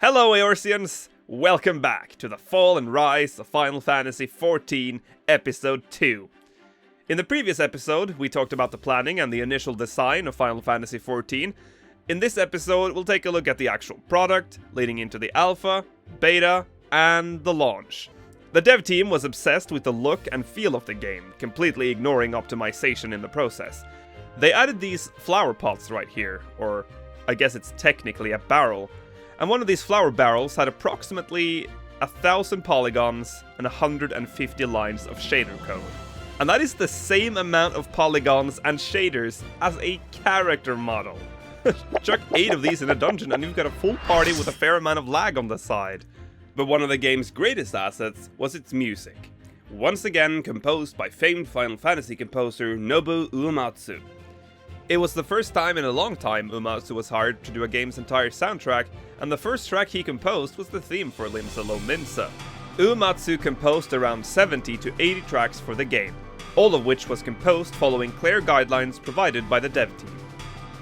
Hello Eorzeans! Welcome back to the Fall and Rise of Final Fantasy XIV Episode 2. In the previous episode, we talked about the planning and the initial design of Final Fantasy XIV. In this episode, we'll take a look at the actual product, leading into the alpha, beta, and the launch. The dev team was obsessed with the look and feel of the game, completely ignoring optimization in the process. They added these flower pots right here, or I guess it's technically a barrel. And one of these flower barrels had approximately 1,000 polygons and 150 lines of shader code. And that is the same amount of polygons and shaders as a character model. Chuck 8 of these in a dungeon and you've got a full party with a fair amount of lag on the side. But one of the game's greatest assets was its music. Once again composed by famed Final Fantasy composer Nobuo Uematsu. It was the first time in a long time Uematsu was hired to do a game's entire soundtrack, and the first track he composed was the theme for Limsa Lominsa. Uematsu composed around 70 to 80 tracks for the game, all of which was composed following clear guidelines provided by the dev team.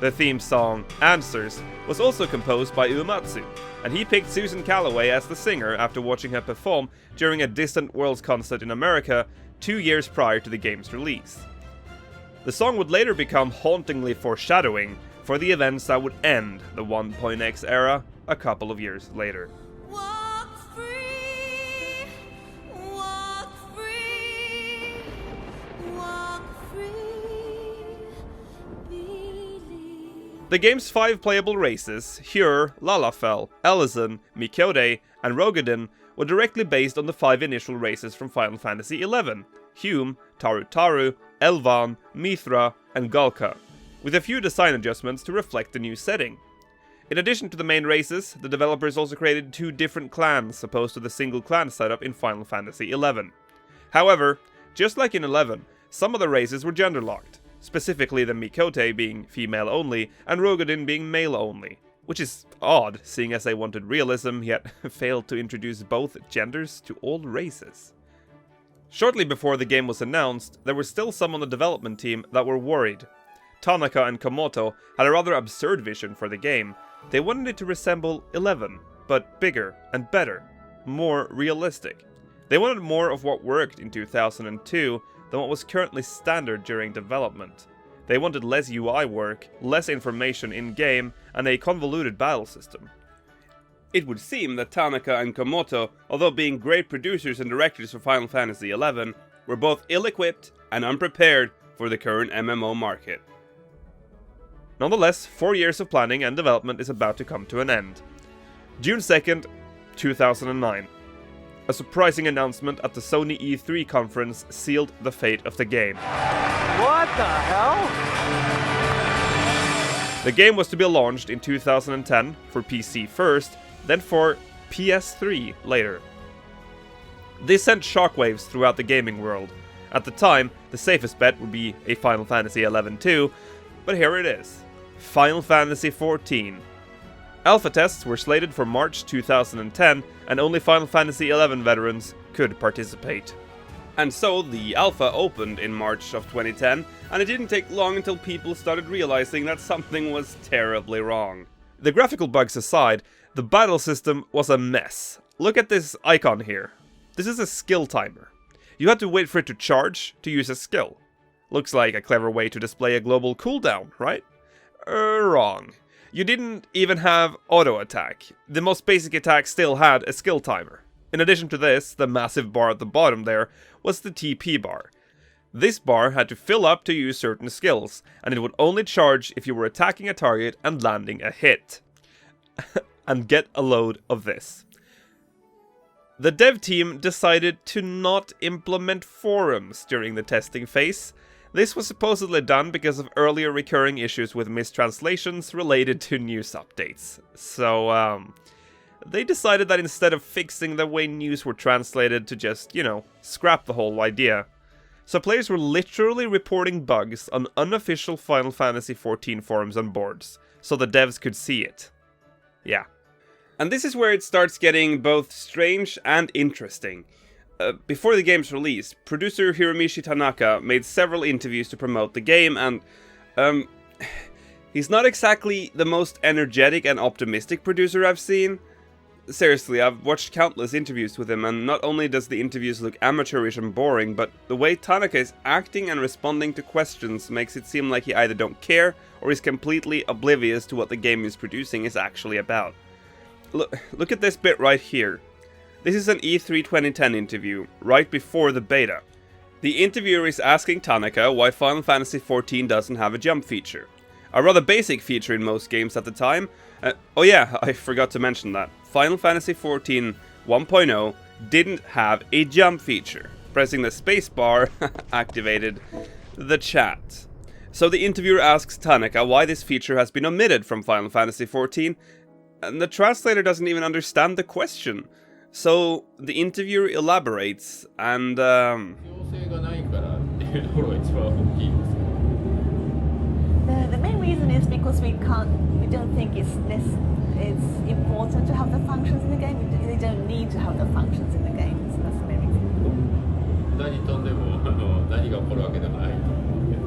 The theme song, Answers, was also composed by Uematsu, and he picked Susan Calloway as the singer after watching her perform during a Distant Worlds concert in America 2 years prior to the game's release. The song would later become hauntingly foreshadowing for the events that would end the 1.x era a couple of years later. Walk free, walk free, walk free, believe. The game's 5 playable races, Hyur, Lalafell, Elyzon, Miqo'te, and Rogadin, were directly based on the 5 initial races from Final Fantasy XI, Hume, Tarutaru, Elvan, Mithra, and Galka, with a few design adjustments to reflect the new setting. In addition to the main races, the developers also created 2 different clans opposed to the single clan setup in Final Fantasy XI. However, just like in 11, some of the races were gender-locked, specifically the Miqo'te being female only and Rogadin being male only, which is odd seeing as they wanted realism yet failed to introduce both genders to all races. Shortly before the game was announced, there were still some on the development team that were worried. Tanaka and Komoto had a rather absurd vision for the game. They wanted it to resemble 11, but bigger and better, more realistic. They wanted more of what worked in 2002 than what was currently standard during development. They wanted less UI work, less information in-game, and a convoluted battle system. It would seem that Tanaka and Komoto, although being great producers and directors for Final Fantasy XI, were both ill-equipped and unprepared for the current MMO market. Nonetheless, 4 years of planning and development is about to come to an end. June 2nd, 2009. A surprising announcement at the Sony E3 conference sealed the fate of the game. What the hell? The game was to be launched in 2010 for PC first, then for PS3 later. This sent shockwaves throughout the gaming world. At the time, the safest bet would be a Final Fantasy XI 2, but here it is. Final Fantasy XIV. Alpha tests were slated for March 2010, and only Final Fantasy XI veterans could participate. And so the alpha opened in March of 2010, and it didn't take long until people started realizing that something was terribly wrong. The graphical bugs aside, the battle system was a mess. Look at this icon here. This is a skill timer. You had to wait for it to charge to use a skill. Looks like a clever way to display a global cooldown, right? Wrong. You didn't even have auto attack. The most basic attack still had a skill timer. In addition to this, the massive bar at the bottom there was the TP bar. This bar had to fill up to use certain skills, and it would only charge if you were attacking a target and landing a hit. And get a load of this. The dev team decided to not implement forums during the testing phase. This was supposedly done because of earlier recurring issues with mistranslations related to news updates. So, they decided that instead of fixing the way news were translated to just, scrap the whole idea. So players were literally reporting bugs on unofficial Final Fantasy XIV forums and boards, so the devs could see it. Yeah. And this is where it starts getting both strange and interesting. Before the game's release, producer Hiromichi Tanaka made several interviews to promote the game, and he's not exactly the most energetic and optimistic producer I've seen. Seriously, I've watched countless interviews with him, and not only does the interviews look amateurish and boring, but the way Tanaka is acting and responding to questions makes it seem like he either don't care, or is completely oblivious to what the game he's producing is actually about. Look at this bit right here. This is an E3 2010 interview, right before the beta. The interviewer is asking Tanaka why Final Fantasy XIV doesn't have a jump feature. A rather basic feature in most games at the time. Oh yeah, I forgot to mention that. Final Fantasy XIV 1.0 didn't have a jump feature. Pressing the spacebar activated the chat. So the interviewer asks Tanaka why this feature has been omitted from Final Fantasy XIV, and the translator doesn't even understand the question. So the interviewer elaborates, and 要請がないからっていうところが一番大きいんですよ。 The main reason is because we don't think it's important to have the functions in the game. We don't need to have the functions in the game. So that's the main reason. 何飛んでも何が起こるわけでもないと思うけど。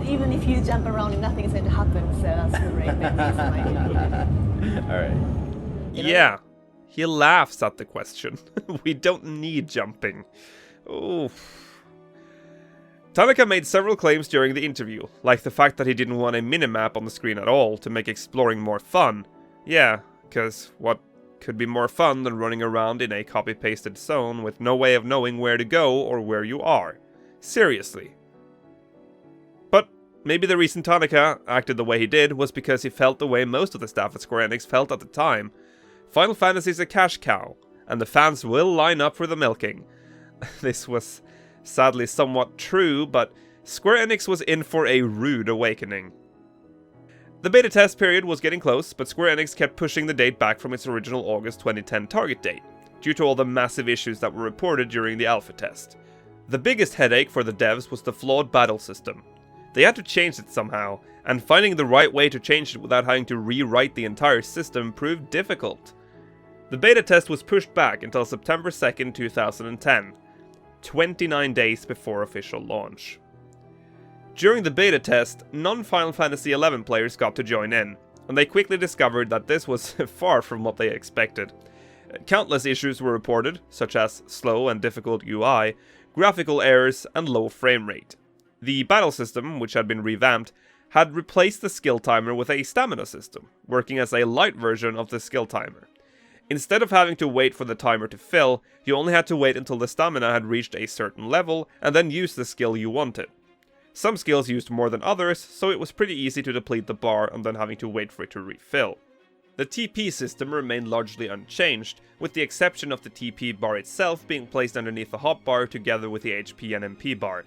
So even if you jump around, nothing is going to happen. So that's the main reason. Alright. yeah, he laughs at the question. We don't need jumping. Oof. Tanaka made several claims during the interview, like the fact that he didn't want a minimap on the screen at all to make exploring more fun. Yeah, because what could be more fun than running around in a copy-pasted zone with no way of knowing where to go or where you are? Seriously. But maybe the reason Tanaka acted the way he did was because he felt the way most of the staff at Square Enix felt at the time. Final Fantasy is a cash cow, and the fans will line up for the milking. This was sadly somewhat true, but Square Enix was in for a rude awakening. The beta test period was getting close, but Square Enix kept pushing the date back from its original August 2010 target date, due to all the massive issues that were reported during the alpha test. The biggest headache for the devs was the flawed battle system. They had to change it somehow, and finding the right way to change it without having to rewrite the entire system proved difficult. The beta test was pushed back until September 2nd, 2010. 29 days before official launch. During the beta test, non-Final Fantasy XI players got to join in, and they quickly discovered that this was far from what they expected. Countless issues were reported, such as slow and difficult UI, graphical errors, and low frame rate. The battle system, which had been revamped, had replaced the skill timer with a stamina system, working as a light version of the skill timer. Instead of having to wait for the timer to fill, you only had to wait until the stamina had reached a certain level, and then use the skill you wanted. Some skills used more than others, so it was pretty easy to deplete the bar and then having to wait for it to refill. The TP system remained largely unchanged, with the exception of the TP bar itself being placed underneath the hotbar together with the HP and MP bar.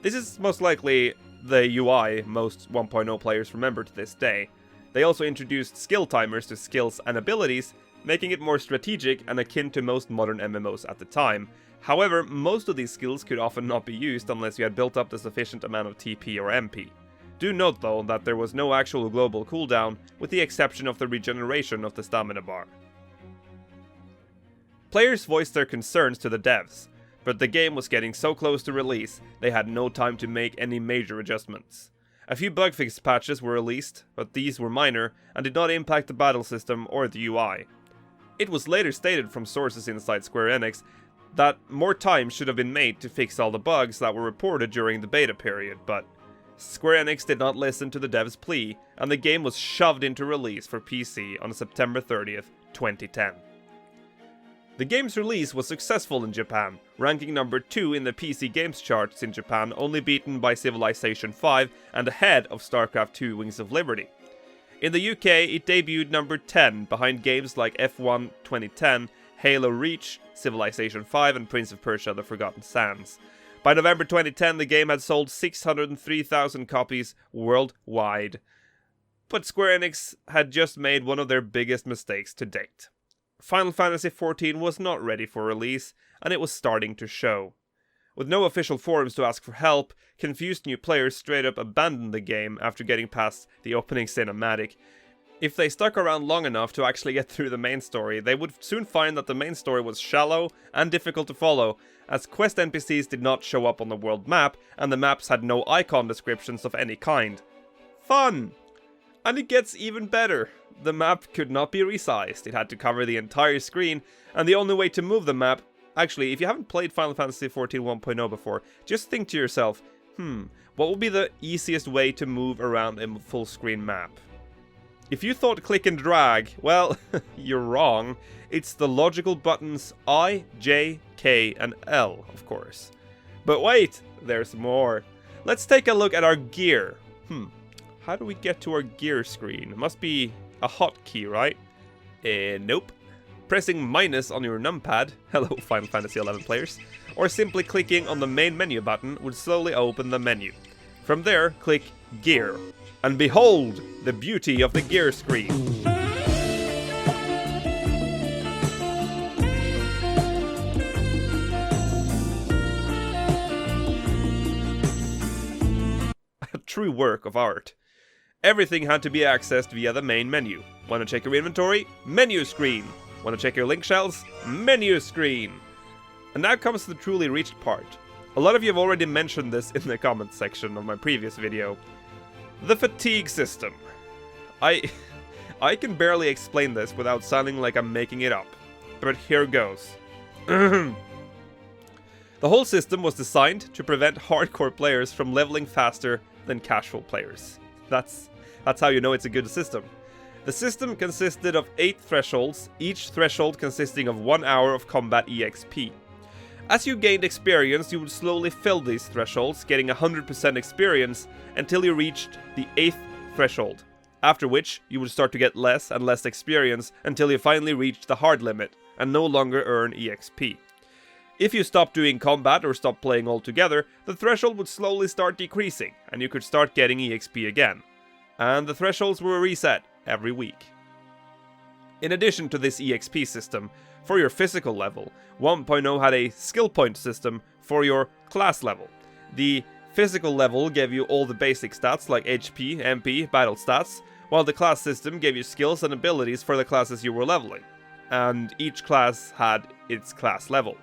This is most likely the UI most 1.0 players remember to this day. They also introduced skill timers to skills and abilities, making it more strategic and akin to most modern MMOs at the time. However, most of these skills could often not be used unless you had built up the sufficient amount of TP or MP. Do note though that there was no actual global cooldown, with the exception of the regeneration of the stamina bar. Players voiced their concerns to the devs, but the game was getting so close to release, they had no time to make any major adjustments. A few bug fix patches were released, but these were minor and did not impact the battle system or the UI. It was later stated from sources inside Square Enix that more time should have been made to fix all the bugs that were reported during the beta period, but Square Enix did not listen to the devs' plea, and the game was shoved into release for PC on September 30th, 2010. The game's release was successful in Japan, ranking number 2 in the PC games charts in Japan, only beaten by Civilization V and ahead of StarCraft II Wings of Liberty. In the UK, it debuted number 10, behind games like F1 2010, Halo Reach, Civilization V, and Prince of Persia: The Forgotten Sands. By November 2010, the game had sold 603,000 copies worldwide. But Square Enix had just made one of their biggest mistakes to date. Final Fantasy XIV was not ready for release, and it was starting to show. With no official forums to ask for help, confused new players straight up abandoned the game after getting past the opening cinematic. If they stuck around long enough to actually get through the main story, they would soon find that the main story was shallow and difficult to follow, as quest NPCs did not show up on the world map, and the maps had no icon descriptions of any kind. Fun! And it gets even better. the map could not be resized. It had to cover the entire screen, and the only way to move the map... Actually, if you haven't played Final Fantasy XIV 1.0 before, just think to yourself, what would be the easiest way to move around a full screen map? If you thought click and drag, well, you're wrong. It's the logical buttons I, J, K, and L, of course. But wait, there's more. Let's take a look at our gear. How do we get to our gear screen? It must be a hotkey, right? Nope. Pressing minus on your numpad, hello Final Fantasy XI players, or simply clicking on the main menu button would slowly open the menu. From there, click Gear, and behold the beauty of the gear screen. A true work of art. Everything had to be accessed via the main menu. Want to check your inventory? Menu screen. Want to check your link shells? Menu screen! And now comes the truly reached part. A lot of you have already mentioned this in the comments section of my previous video. The fatigue system. I can barely explain this without sounding like I'm making it up. But here goes. The whole system was designed to prevent hardcore players from leveling faster than casual players. That's how you know it's a good system. The system consisted of 8 thresholds, each threshold consisting of 1 hour of combat EXP. As you gained experience, you would slowly fill these thresholds, getting 100% experience until you reached the 8th threshold, after which you would start to get less and less experience until you finally reached the hard limit and no longer earn EXP. If you stopped doing combat or stopped playing altogether, the threshold would slowly start decreasing and you could start getting EXP again. And the thresholds were reset every week. In addition to this EXP system, for your physical level, 1.0 had a skill point system for your class level. The physical level gave you all the basic stats like HP, MP, battle stats, while the class system gave you skills and abilities for the classes you were leveling. And each class had its class level.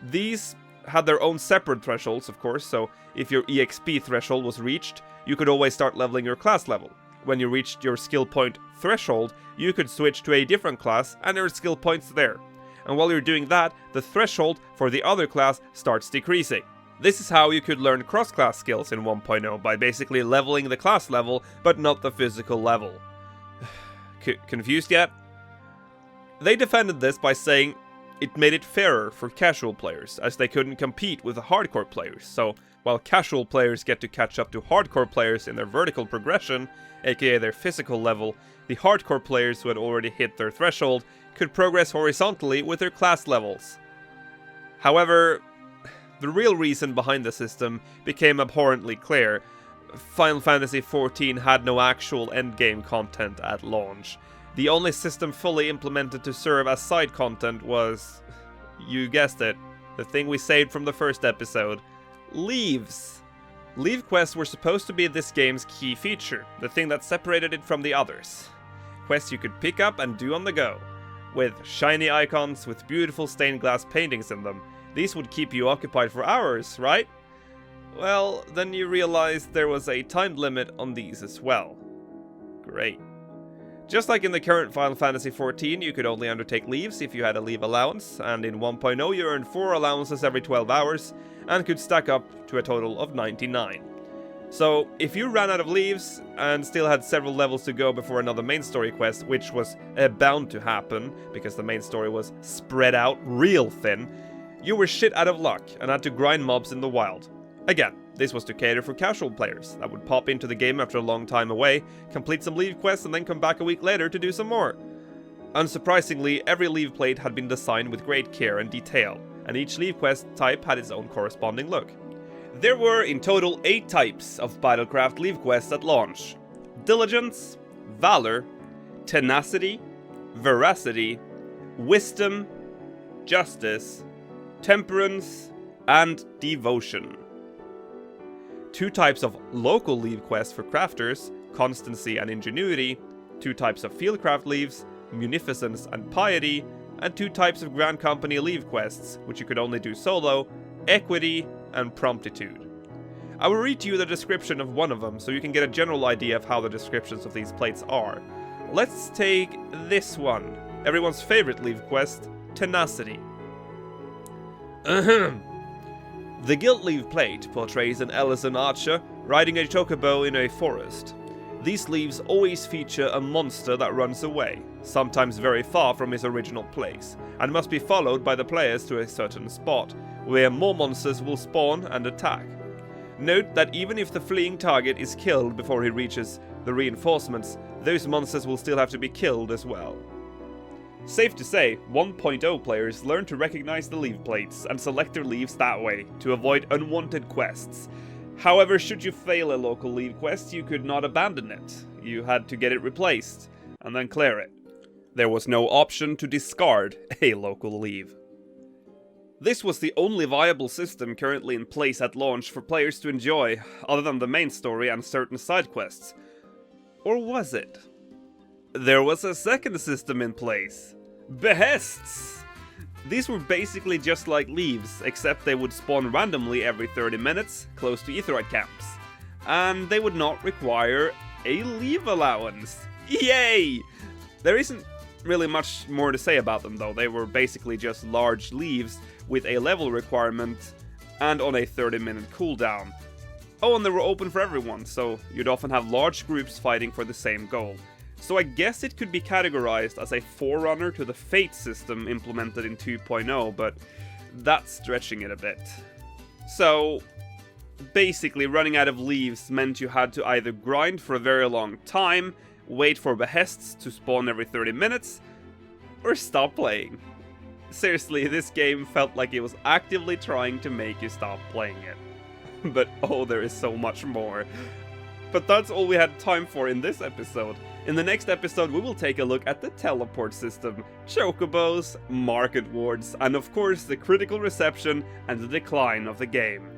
These had their own separate thresholds, of course, so if your EXP threshold was reached, you could always start leveling your class level. When you reached your skill point threshold, you could switch to a different class and earn skill points there. And while you're doing that, the threshold for the other class starts decreasing. This is how you could learn cross-class skills in 1.0, by basically leveling the class level, but not the physical level. Confused yet? They defended this by saying it made it fairer for casual players, as they couldn't compete with the hardcore players, so while casual players get to catch up to hardcore players in their vertical progression, aka their physical level, the hardcore players who had already hit their threshold could progress horizontally with their class levels. However, the real reason behind the system became abhorrently clear. Final Fantasy XIV had no actual endgame content at launch. The only system fully implemented to serve as side content was, you guessed it, the thing we saved from the first episode, leaves. Leave quests were supposed to be this game's key feature, the thing that separated it from the others. Quests you could pick up and do on the go. With shiny icons with beautiful stained glass paintings in them, these would keep you occupied for hours, right? Well, then you realized there was a time limit on these as well. Great. Just like in the current Final Fantasy XIV, you could only undertake leaves if you had a leave allowance, and in 1.0 you earned 4 allowances every 12 hours, and could stack up to a total of 99. So, if you ran out of leaves, and still had several levels to go before another main story quest, which was bound to happen, because the main story was spread out real thin, you were shit out of luck, and had to grind mobs in the wild. Again, this was to cater for casual players that would pop into the game after a long time away, complete some leave quests, and then come back a week later to do some more. Unsurprisingly, every leave plate had been designed with great care and detail, and each leave quest type had its own corresponding look. There were in total 8 types of Battlecraft leave quests at launch: Diligence, Valor, Tenacity, Veracity, Wisdom, Justice, Temperance, and Devotion. 2 types of local leave quests for crafters, Constancy and Ingenuity, 2 types of fieldcraft leaves, Munificence and Piety, and 2 types of Grand Company leave quests, which you could only do solo, Equity and Promptitude. I will read to you the description of one of them so you can get a general idea of how the descriptions of these plates are. Let's take this one. Everyone's favorite Leave quest, Tenacity. Ahem. The Guild Leave plate portrays an Ellison archer riding a chocobo in a forest. These leaves always feature a monster that runs away, sometimes very far from his original place, and must be followed by the players to a certain spot, where more monsters will spawn and attack. Note that even if the fleeing target is killed before he reaches the reinforcements, those monsters will still have to be killed as well. Safe to say, 1.0 players learn to recognize the leave plates and select their leaves that way, to avoid unwanted quests. However, should you fail a local leave quest, you could not abandon it. You had to get it replaced, and then clear it. There was no option to discard a local leave. This was the only viable system currently in place at launch for players to enjoy, other than the main story and certain side quests. Or was it? There was a second system in place. Behests! These were basically just like leaves, except they would spawn randomly every 30 minutes, close to Aetheryte camps. And they would not require a leave allowance. Yay! There isn't really much more to say about them though. They were basically just large leaves with a level requirement and on a 30-minute cooldown. Oh, and they were open for everyone, so you'd often have large groups fighting for the same goal. So I guess it could be categorized as a forerunner to the Fate system implemented in 2.0, but that's stretching it a bit. So, basically running out of leaves meant you had to either grind for a very long time, wait for behests to spawn every 30 minutes, or stop playing. Seriously, this game felt like it was actively trying to make you stop playing it. But oh, there is so much more. But that's all we had time for in this episode. In the next episode, we will take a look at the teleport system, chocobos, market wards, and of course the critical reception and the decline of the game.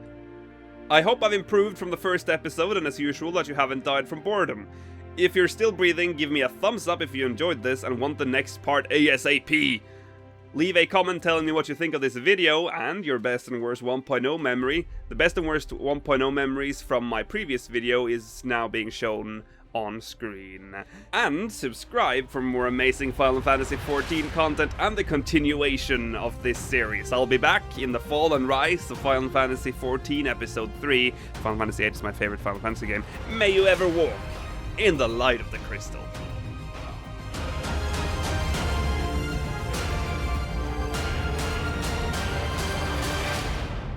I hope I've improved from the first episode, and as usual that you haven't died from boredom. If you're still breathing, give me a thumbs up if you enjoyed this and want the next part ASAP. Leave a comment telling me what you think of this video and your best and worst 1.0 memory. The best and worst 1.0 memories from my previous video is now being shown on screen. And subscribe for more amazing Final Fantasy XIV content and the continuation of this series. I'll be back in the fall and rise of Final Fantasy XIV Episode 3. Final Fantasy VIII is my favorite Final Fantasy game. May you ever walk in the light of the crystal.